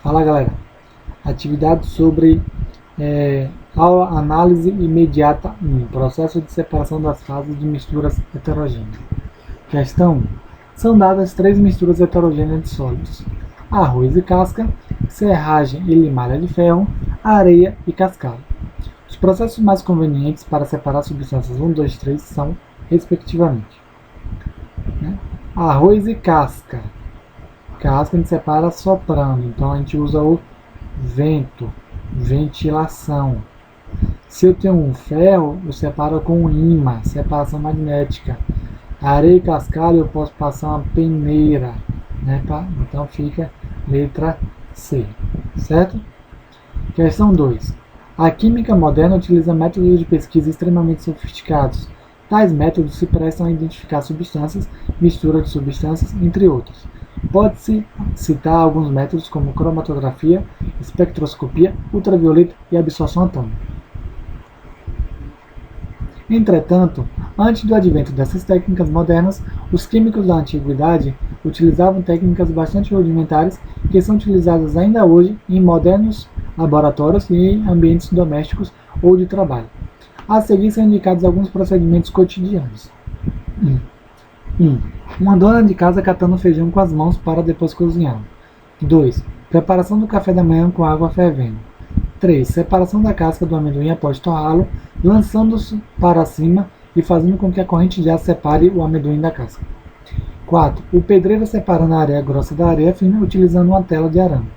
Fala galera, atividade sobre análise imediata 1, processo de separação das fases de misturas heterogêneas. Questão 1. São dadas 3 misturas heterogêneas de sólidos: arroz e casca, serragem e limalha de ferro, areia e cascalho. Os processos mais convenientes para separar substâncias 1, 2, 3 são, respectivamente, arroz e casca. Casca a gente separa soprando, então a gente usa o vento, ventilação. Se eu tenho um ferro, eu separo com um ímã, separação magnética. Areia e cascalho eu posso passar uma peneira, então fica letra C, certo? Questão 2. A química moderna utiliza métodos de pesquisa extremamente sofisticados. Tais métodos se prestam a identificar substâncias, mistura de substâncias, entre outros. Pode-se citar alguns métodos como cromatografia, espectroscopia, ultravioleta e absorção atômica. Entretanto, antes do advento dessas técnicas modernas, os químicos da antiguidade utilizavam técnicas bastante rudimentares que são utilizadas ainda hoje em modernos laboratórios e em ambientes domésticos ou de trabalho. A seguir são indicados alguns procedimentos cotidianos. 1. Uma dona de casa catando feijão com as mãos para depois cozinhar. 2. Preparação do café da manhã com água fervendo. 3. Separação da casca do amendoim após torrá-lo, lançando-se para cima e fazendo com que a corrente de ar separe o amendoim da casca. 4. O pedreiro separando a areia grossa da areia fina utilizando uma tela de arame.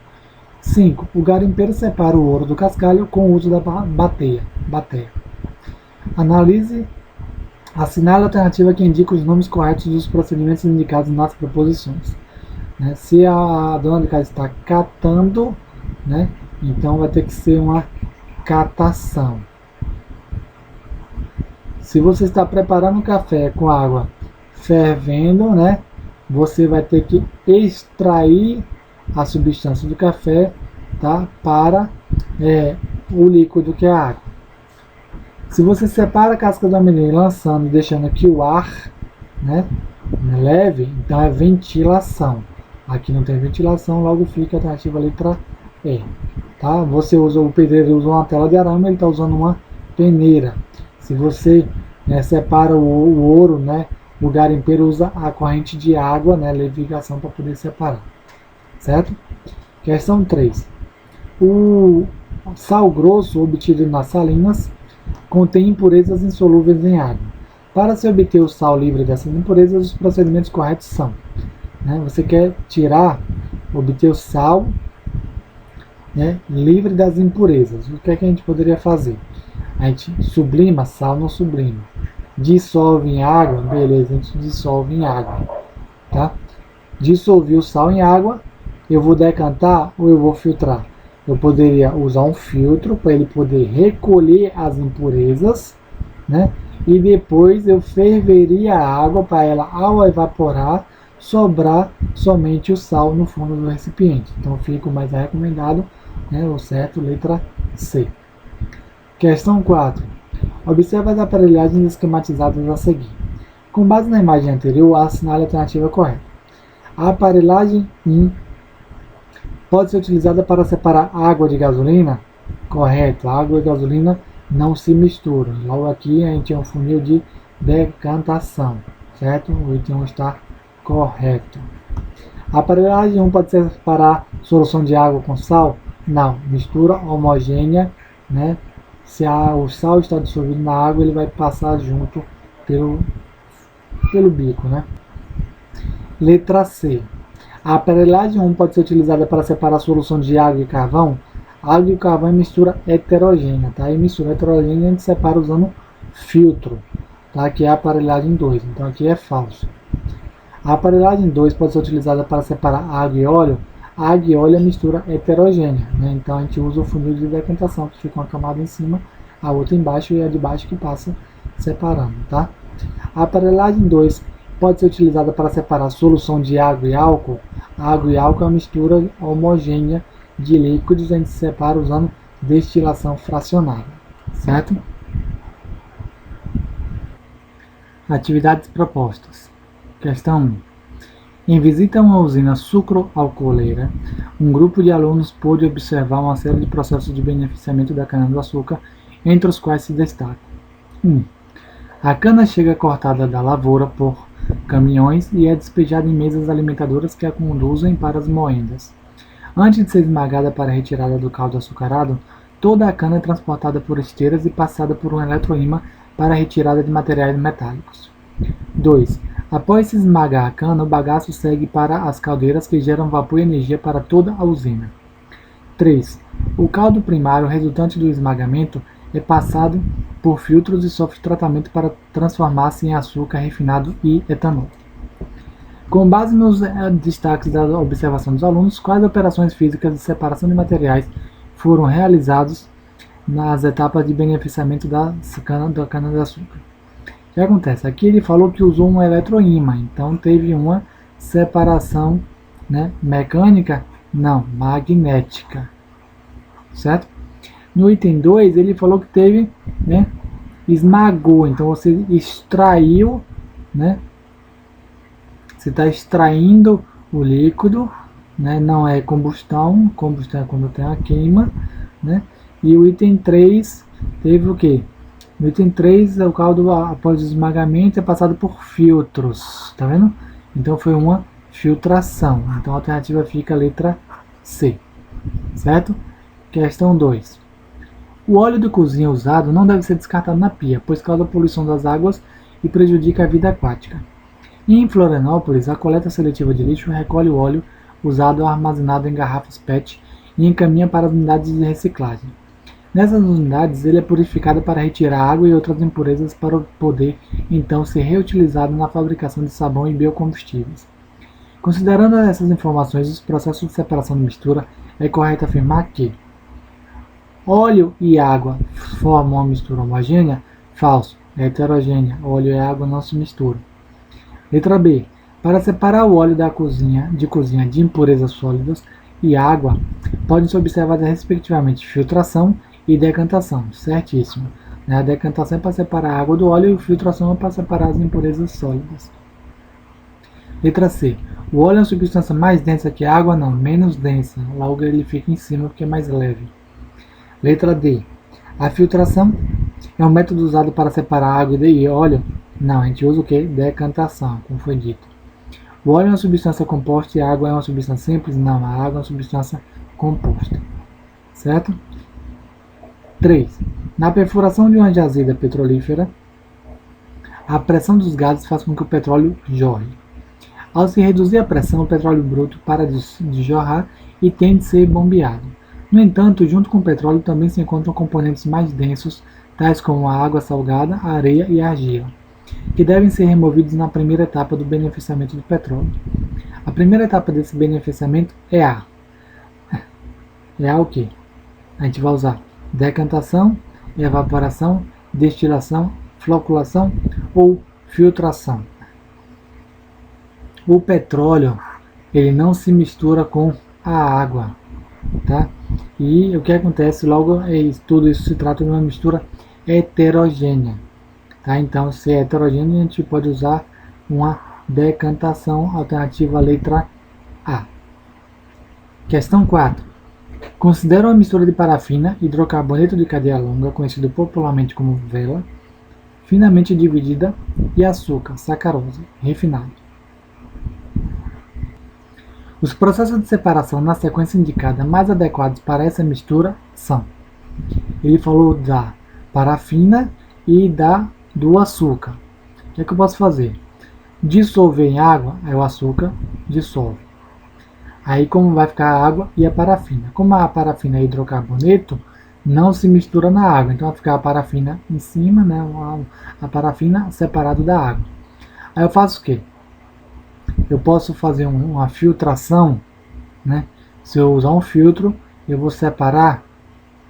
5. O garimpeiro separa o ouro do cascalho com o uso da bateia. Assinale a alternativa que indica os nomes corretos dos procedimentos indicados nas proposições. Se a dona de casa está catando, então vai ter que ser uma catação. Se você está preparando um café com água fervendo, você vai ter que extrair a substância do café, para o líquido que é a água. Se você separa a casca do amendoim lançando e deixando aqui o ar leve, então é ventilação. Aqui não tem ventilação, logo fica a alternativa letra E. Você usa, o pedreiro usa uma tela de arame, ele está usando uma peneira. Se você separa o ouro, o garimpeiro usa a corrente de água, levigação, para poder separar. Certo? Questão 3. O sal grosso obtido nas salinas contém impurezas insolúveis em água. Para se obter o sal livre dessas impurezas, os procedimentos corretos são: você quer obter o sal livre das impurezas. O que é que a gente poderia fazer? A gente sublima, sal não sublima. Dissolve em água, beleza, a gente dissolve em água. Dissolvi o sal em água, eu vou decantar ou eu vou filtrar? Eu poderia usar um filtro para ele poder recolher as impurezas, e depois eu ferveria a água para ela, ao evaporar, sobrar somente o sal no fundo do recipiente. Então fica o mais recomendado, o certo, letra C. Questão 4. Observe as aparelhagens esquematizadas a seguir. Com base na imagem anterior, assinale a alternativa correta. A aparelhagem 1 pode ser utilizada para separar água de gasolina? Correto, água e gasolina não se misturam. Logo aqui a gente tem um funil de decantação, certo? O item 1 está correto. A aparelhagem 1 pode ser separar solução de água com sal? Não, mistura homogênea, Se o sal está dissolvido na água, ele vai passar junto pelo bico, Letra C. A aparelhagem 1 pode ser utilizada para separar a solução de água e carvão? Água e carvão é mistura heterogênea, E mistura heterogênea a gente separa usando filtro, que é a aparelhagem 2, então aqui é falso. A aparelhagem 2 pode ser utilizada para separar água e óleo? Água e óleo é mistura heterogênea, então a gente usa o funil de decantação, que fica uma camada em cima, a outra embaixo e a de baixo que passa separando, A aparelhagem 2 pode ser utilizada para separar solução de água e álcool? Água e álcool é uma mistura homogênea de líquidos, a gente separa usando destilação fracionada, certo? Atividades propostas. Questão 1. Em visita a uma usina sucroalcooleira, um grupo de alunos pôde observar uma série de processos de beneficiamento da cana-do-açúcar, entre os quais se destaca: 1. A cana chega cortada da lavoura por caminhões e é despejada em mesas alimentadoras que a conduzem para as moendas. Antes de ser esmagada para a retirada do caldo açucarado, toda a cana é transportada por esteiras e passada por um eletroímã para a retirada de materiais metálicos. 2. Após se esmagar a cana, o bagaço segue para as caldeiras que geram vapor e energia para toda a usina. 3. O caldo primário resultante do esmagamento é passado por filtros e sofre tratamento para transformar-se em açúcar refinado e etanol. Com base nos destaques da observação dos alunos, quais operações físicas de separação de materiais foram realizadas nas etapas de beneficiamento da cana-de-açúcar? O que acontece? Aqui ele falou que usou um eletroímã, então teve uma separação, né, mecânica? Não, magnética. Certo? No item 2, ele falou que teve, né, esmagou, então você extraiu, né, você está extraindo o líquido, né, não é combustão, combustão é quando tem a queima, né, e o item 3 teve o que? No item 3, o caldo após o esmagamento é passado por filtros, tá vendo? Então foi uma filtração, então a alternativa fica a letra C, certo? Questão 2. O óleo de cozinha usado não deve ser descartado na pia, pois causa poluição das águas e prejudica a vida aquática. Em Florianópolis, a coleta seletiva de lixo recolhe o óleo usado armazenado em garrafas PET e encaminha para as unidades de reciclagem. Nessas unidades, ele é purificado para retirar água e outras impurezas para poder, então, ser reutilizado na fabricação de sabão e biocombustíveis. Considerando essas informações, os processos de separação de mistura, é correto afirmar que óleo e água formam uma mistura homogênea? Falso, é heterogênea. Óleo e água não se misturam. Letra B. Para separar o óleo de cozinha de impurezas sólidas e água, podem-se observar respectivamente filtração e decantação. Certíssimo. A decantação é para separar a água do óleo e a filtração é para separar as impurezas sólidas. Letra C. O óleo é uma substância mais densa que a água? Não, menos densa. Logo ele fica em cima porque é mais leve. Letra D. A filtração é um método usado para separar água e óleo? Não, a gente usa o que? Decantação, como foi dito. O óleo é uma substância composta e a água é uma substância simples? Não, a água é uma substância composta. Certo? 3. Na perfuração de uma jazida petrolífera, a pressão dos gases faz com que o petróleo jorre. Ao se reduzir a pressão, o petróleo bruto para de jorrar e tem de ser bombeado. No entanto, junto com o petróleo também se encontram componentes mais densos, tais como a água salgada, a areia e a argila, que devem ser removidos na primeira etapa do beneficiamento do petróleo. A primeira etapa desse beneficiamento é a o quê? A gente vai usar decantação, evaporação, destilação, floculação ou filtração. O petróleo, ele não se mistura com a água, tá? E o que acontece logo tudo isso se trata de uma mistura heterogênea, tá? Então, se é heterogêneo, a gente pode usar uma decantação, alternativa letra A. Questão 4. Considera uma mistura de parafina, hidrocarboneto de cadeia longa, conhecido popularmente como vela, finamente dividida, e açúcar, sacarose, refinado. Os processos de separação na sequência indicada mais adequados para essa mistura são: ele falou da parafina e do açúcar. O que é que eu posso fazer? Dissolver em água, aí o açúcar dissolve. Aí como vai ficar a água e a parafina? Como a parafina é hidrocarboneto, não se mistura na água, então vai ficar a parafina em cima, né, a parafina separado da água. Aí eu faço o quê? Eu posso fazer uma filtração, né? Se eu usar um filtro, eu vou separar,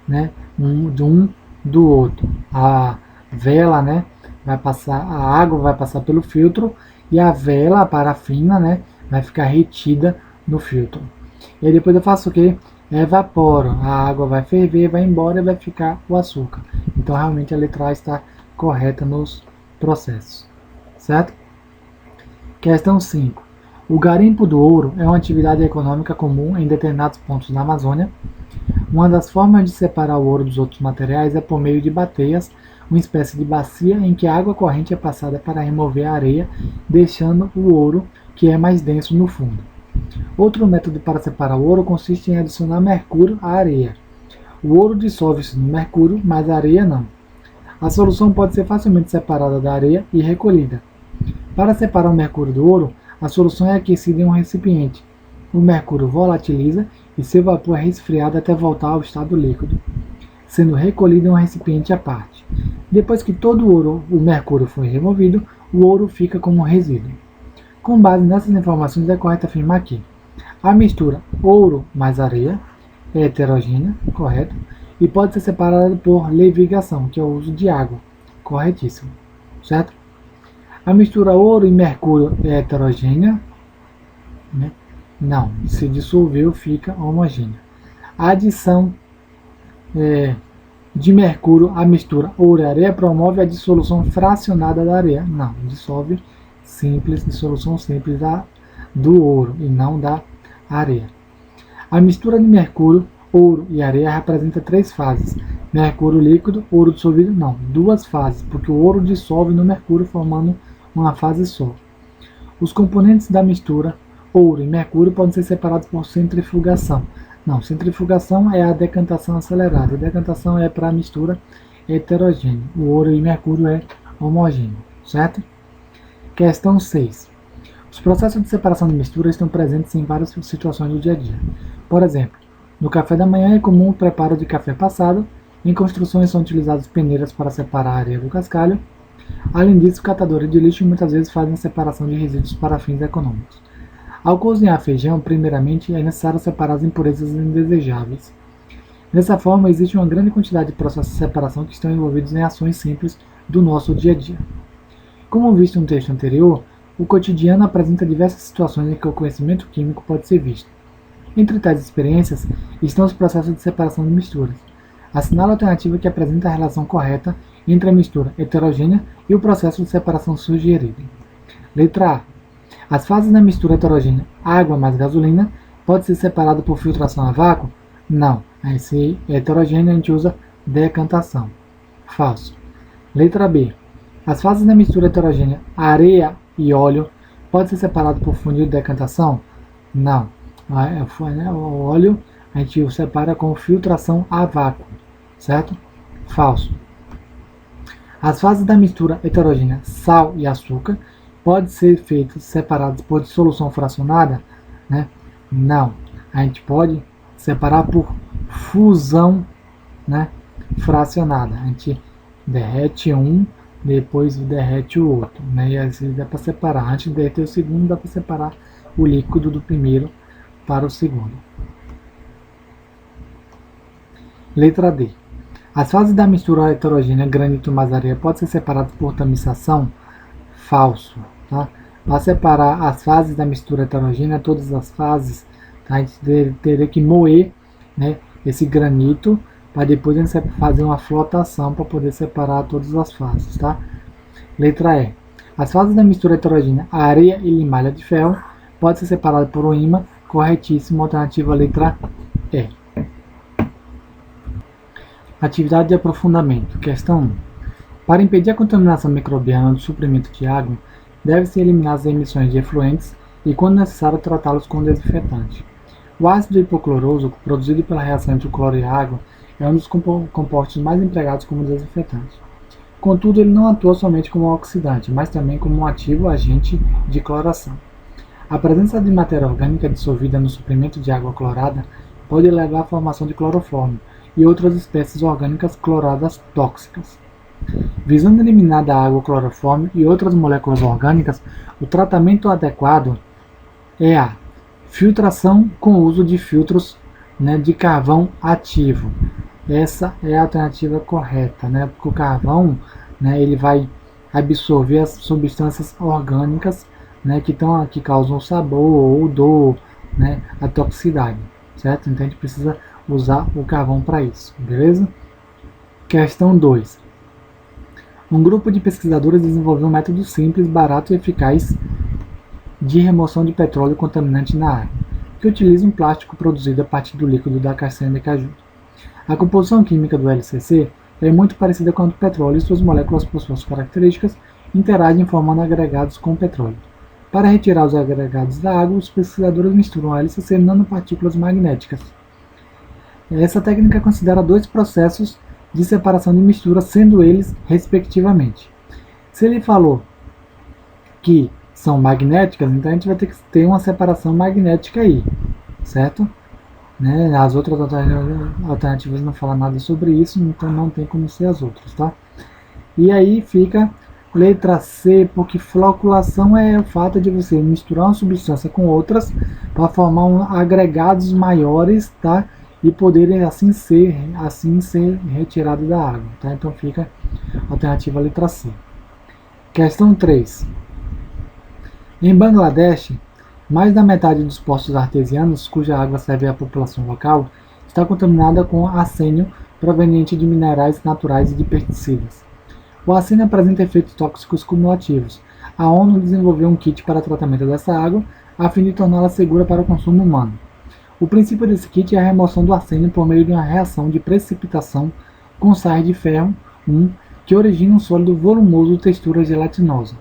né, um do outro. A vela, né, vai passar, a água vai passar pelo filtro e a vela, a parafina, né, vai ficar retida no filtro. E aí depois eu faço o que? Evaporo. A água vai ferver, vai embora e vai ficar o açúcar. Então realmente a letra A está correta nos processos. Certo? Questão 5. O garimpo do ouro é uma atividade econômica comum em determinados pontos da Amazônia. Uma das formas de separar o ouro dos outros materiais é por meio de bateias, uma espécie de bacia em que a água corrente é passada para remover a areia, deixando o ouro, que é mais denso, no fundo. Outro método para separar o ouro consiste em adicionar mercúrio à areia. O ouro dissolve-se no mercúrio, mas a areia não. A solução pode ser facilmente separada da areia e recolhida. Para separar o mercúrio do ouro, a solução é aquecida em um recipiente. O mercúrio volatiliza e seu vapor é resfriado até voltar ao estado líquido, sendo recolhido em um recipiente à parte. Depois que todo o mercúrio foi removido, o ouro fica como resíduo. Com base nessas informações, é correto afirmar que a mistura ouro mais areia é heterogênea, correto, e pode ser separada por levigação, que é o uso de água, corretíssimo, certo? A mistura ouro e mercúrio é heterogênea, né? Não, se dissolveu fica homogênea. A adição de mercúrio à mistura ouro e areia promove a dissolução fracionada da areia. Não, dissolve dissolução simples do ouro e não da areia. A mistura de mercúrio, ouro e areia representa 3 fases. Mercúrio líquido, ouro dissolvido, não, 2 fases, porque o ouro dissolve no mercúrio formando uma fase só. Os componentes da mistura ouro e mercúrio podem ser separados por centrifugação. Não, centrifugação é a decantação acelerada. A decantação é para a mistura heterogênea. O ouro e mercúrio é homogêneo, certo? Questão 6. Os processos de separação de mistura estão presentes em várias situações do dia a dia. Por exemplo, no café da manhã é comum o preparo de café passado. Em construções são utilizadas peneiras para separar a areia do cascalho. Além disso, catadores de lixo muitas vezes fazem a separação de resíduos para fins econômicos. Ao cozinhar feijão, primeiramente, é necessário separar as impurezas indesejáveis. Dessa forma, existe uma grande quantidade de processos de separação que estão envolvidos em ações simples do nosso dia a dia. Como visto no texto anterior, o cotidiano apresenta diversas situações em que o conhecimento químico pode ser visto. Entre tais experiências estão os processos de separação de misturas. Assinale a alternativa que apresenta a relação correta entre a mistura heterogênea e o processo de separação sugerido. Letra A. As fases da mistura heterogênea água mais gasolina pode ser separado por filtração a vácuo? Não. Esse heterogêneo a gente usa decantação. Falso. Letra B. As fases da mistura heterogênea areia e óleo pode ser separado por funil de decantação? Não. O óleo a gente o separa com filtração a vácuo, certo? Falso. As fases da mistura heterogênea sal e açúcar podem ser feitas separadas por dissolução fracionada? Né? Não. A gente pode separar por fusão, né, fracionada. A gente derrete um, depois derrete o outro. Né? E assim dá para separar. Antes de derreter o segundo, dá para separar o líquido do primeiro para o segundo. Letra D. As fases da mistura heterogênea granito mais areia podem ser separadas por tamisação? Falso. Tá? Para separar as fases da mistura heterogênea, todas as fases, tá? A gente teria que moer, né, esse granito para depois a gente fazer uma flotação para poder separar todas as fases. Tá? Letra E. As fases da mistura heterogênea areia e limalha de ferro podem ser separadas por um ímã. Corretíssimo. Alternativa letra E. Atividade de aprofundamento. Questão 1. Para impedir a contaminação microbiana do suprimento de água, deve-se eliminar as emissões de efluentes e, quando necessário, tratá-los com desinfetante. O ácido hipocloroso, produzido pela reação entre o cloro e a água, é um dos compostos mais empregados como desinfetante. Contudo, ele não atua somente como oxidante, mas também como um ativo agente de cloração. A presença de matéria orgânica dissolvida no suprimento de água clorada pode levar à formação de clorofórmio e outras espécies orgânicas cloradas tóxicas. Visando eliminar da água o clorofórmio e outras moléculas orgânicas, o tratamento adequado é a filtração com o uso de filtros, né, de carvão ativo. Essa é a alternativa correta, né, porque o carvão, né, ele vai absorver as substâncias orgânicas, né, que causam sabor ou odor, né, a toxicidade, certo? Então a gente precisa usar o carvão para isso, beleza? Questão 2. Um grupo de pesquisadores desenvolveu um método simples, barato e eficaz de remoção de petróleo contaminante na água, que utiliza um plástico produzido a partir do líquido da castanha de caju. A composição química do LCC é muito parecida com a do petróleo e suas moléculas, por suas características, interagem formando agregados com o petróleo. Para retirar os agregados da água, os pesquisadores misturam a LCC nanopartículas magnéticas. Essa técnica considera dois processos de separação de mistura, sendo eles, respectivamente. Se ele falou que são magnéticas, então a gente vai ter que ter uma separação magnética aí, certo? Né? As outras alternativas não falam nada sobre isso, então não tem como ser as outras, tá? E aí fica letra C, porque floculação é o fato de você misturar uma substância com outras para formar agregados maiores, tá? E poderem assim ser retirado da água, tá? Então fica a alternativa letra C. Questão 3. Em Bangladesh, mais da metade dos poços artesianos, cuja água serve à população local, está contaminada com arsênio proveniente de minerais naturais e de pesticidas. O arsênio apresenta efeitos tóxicos cumulativos. A ONU desenvolveu um kit para tratamento dessa água, a fim de torná-la segura para o consumo humano. O princípio desse kit é a remoção do arsênio por meio de uma reação de precipitação com sais de ferro 1, que origina um sólido volumoso de textura gelatinosa.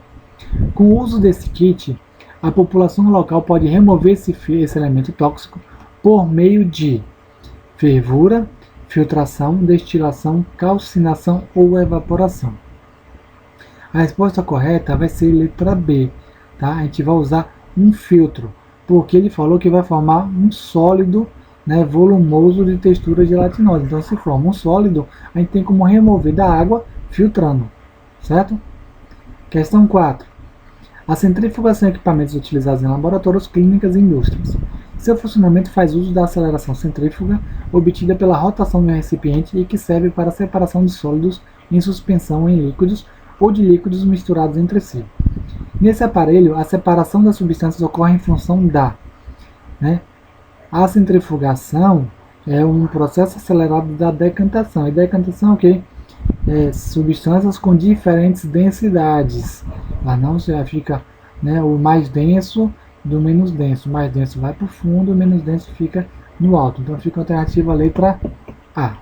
Com o uso desse kit, a população local pode remover esse elemento tóxico por meio de fervura, filtração, destilação, calcinação ou evaporação. A resposta correta vai ser letra B, tá? A gente vai usar um filtro, porque ele falou que vai formar um sólido, né, volumoso de textura gelatinosa. Então, se forma um sólido, a gente tem como remover da água filtrando, certo? Questão 4. A centrífuga são equipamentos utilizados em laboratórios, clínicas e indústrias. Seu funcionamento faz uso da aceleração centrífuga obtida pela rotação de um recipiente e que serve para a separação de sólidos em suspensão em líquidos ou de líquidos misturados entre si. Nesse aparelho, a separação das substâncias ocorre em função da, a centrifugação é um processo acelerado da decantação. E decantação é o quê? Substâncias com diferentes densidades. Lá não já fica, o mais denso do menos denso. O mais denso vai para o fundo, o menos denso fica no alto. Então fica a alternativa letra A.